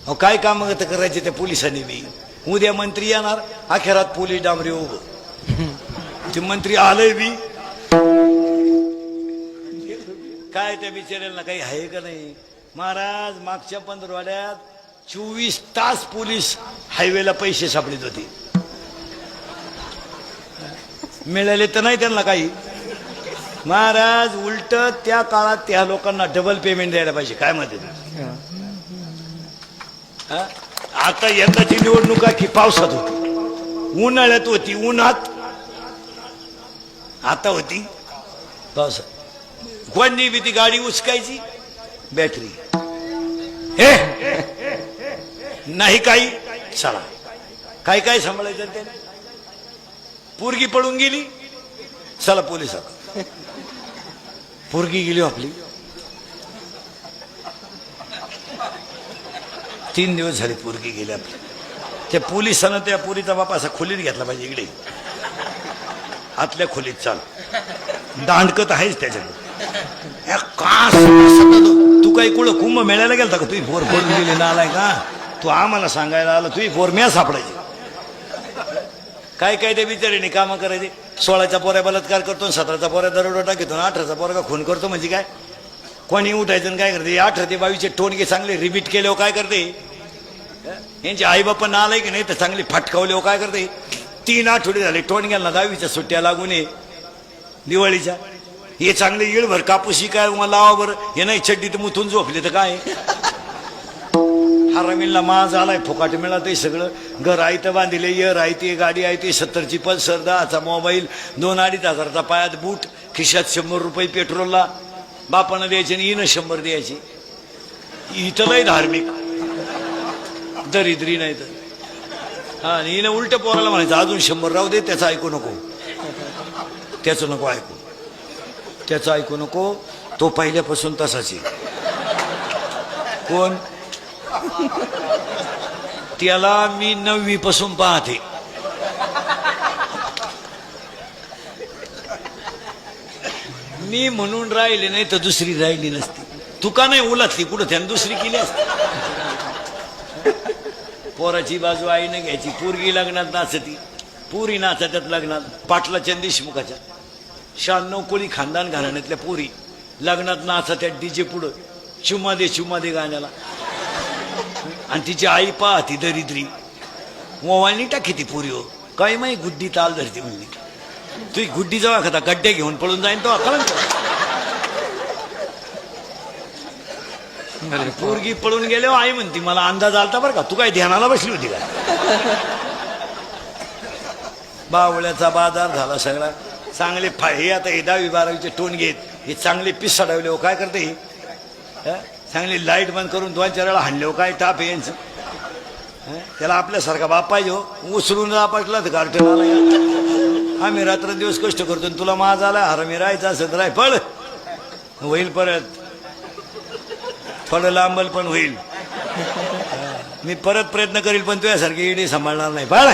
अहो काय काम करायचे त्या पोलिसांनी बी. उद्या मंत्री येणार, अखेरात पोलीस डांबरे उभं. ते मंत्री आलंय बी काय त्या बिचाऱ्याला काही आहे का नाही. महाराज मागच्या पंधरवाड्यात 24 तास पोलीस हायवेला पैसे सापडत होते. मिळाले तर नाही त्यांना काही. महाराज उलट त्या काळात त्या लोकांना डबल पेमेंट द्यायला पाहिजे. काय म्हणते आता यंदाची निवडणुका की पावसात होती, उन्हाळ्यात होती, उन्हात आता होती पावसात. कोणी बी ती गाडी उचकायची, बॅटरी हे नाही काही चला काय काय सांभाळायचं. त्याने पोरगी पळून गेली, चला पोलिसात. पोरगी गेली आपली. 3 दिवस झाले पोरगी गेली आपली. त्या पोलिसानं त्या पोरीचा बाप असा खोलीत घेतला पाहिजे. इकडे आतल्या खोलीत चाल, दांडकत आहेच त्याच्याकडे. तू काही कुठं कुंभ मेळायला गेलता का? तुझी पोर पडून गेली ना, आलाय का तू आम्हाला सांगायला आला? तुझी पोर म्या सापडायची. काय काय ते बिचारीने कामं करायचे. 16च्या पोऱ्या बलात्कार करतो, 17चा पोऱ्या दरोडा टाकतो, 18चा पोरगा खून करतो. म्हणजे काय कोणी उठायचं आणि काय करते? 18 ते 22चे टोणगे चांगले रिपीट केल्यावर काय करते? यांचे आईबापा ना आलाय की नाही तर चांगले फटकावल्यावर काय करते? 3 आठवडे झाले टोणग्यांना 10वीच्या सुट्ट्या लागून ये दिवाळीच्या. हे चांगले येळभर कापूसी काय लावा बरं. हे नाही चड्डीत मुथून झोपले तर काय? हरामीला माज आलाय, फुकाट मिळालं सगळं. घर आहे तर बांधिले, यर आहे ते, गाडी आहे ते, 70ची पल्सर, 10चा मोबाईल, 2-2.5 हजारचा पायात बूट, खिशात 100 रुपये पेट्रोलला. बापानं द्यायचे आणि हिनं 100 द्यायची. इथं लय धार्मिक दरिद्री नाही तर. हा, हिनं उलट पोराला म्हणायचं अजून 100 राहू दे, त्याचं ऐकू नको, त्याचं नको ऐकू, त्याचं ऐकू नको. तो पहिल्यापासून तसाच आहे. कोण? त्याला मी 9वी पासून पाहते. मी म्हणून राहिले नाही तर दुसरी राहिली नसती. तू का नाही उलातली कुठं? त्यानं दुसरी केली असती. पोराची बाजू आईने घ्यायची. पोरगी लग्नात नाचती, पुरी नाचत्यात लग्नात. पाटलाच्या देशमुखाच्या 96 कोळी खानदान घराण्यातल्या पोरी लग्नात नाचत्यात डीजे पुढं. चुमा दे गाण्याला. आणि तिची आई पाहती दरिद्री. मोबाईल टाकी ती पोरी. हो काय माही गुड्डी ताल धरती म्हणली. तुझी गुड्डी जवळ खाता गड्डे घेऊन पळून जाईन तो अकल. पोरगी पळून गेले आई म्हणती मला अंदाज आलता बरं का. तू काय ध्यानाला बसली होती का? बावळ्याचा बाजार झाला सगळा. चांगले हे आता हे 10वी 12वीचे टोन घेत हे चांगले पिस सडावले. हो काय करते? चांगली लाईट बंद करून 2-4 वेळा हाणले. हो काय ताप आहे यांचं. त्याला आपल्यासारखा बाप पाहिजे. हो उचलून आपटला तर गारठण आला. आम्ही रात्रंदिवस कष्ट करतो, तुला माज आला हरामी राहायचा असं तर राय. पळ होईल, परत थोडं लांबल पण होईल. मी परत प्रयत्न करील पण तुझ्यासारखी इडी सांभाळणार नाही. पळ.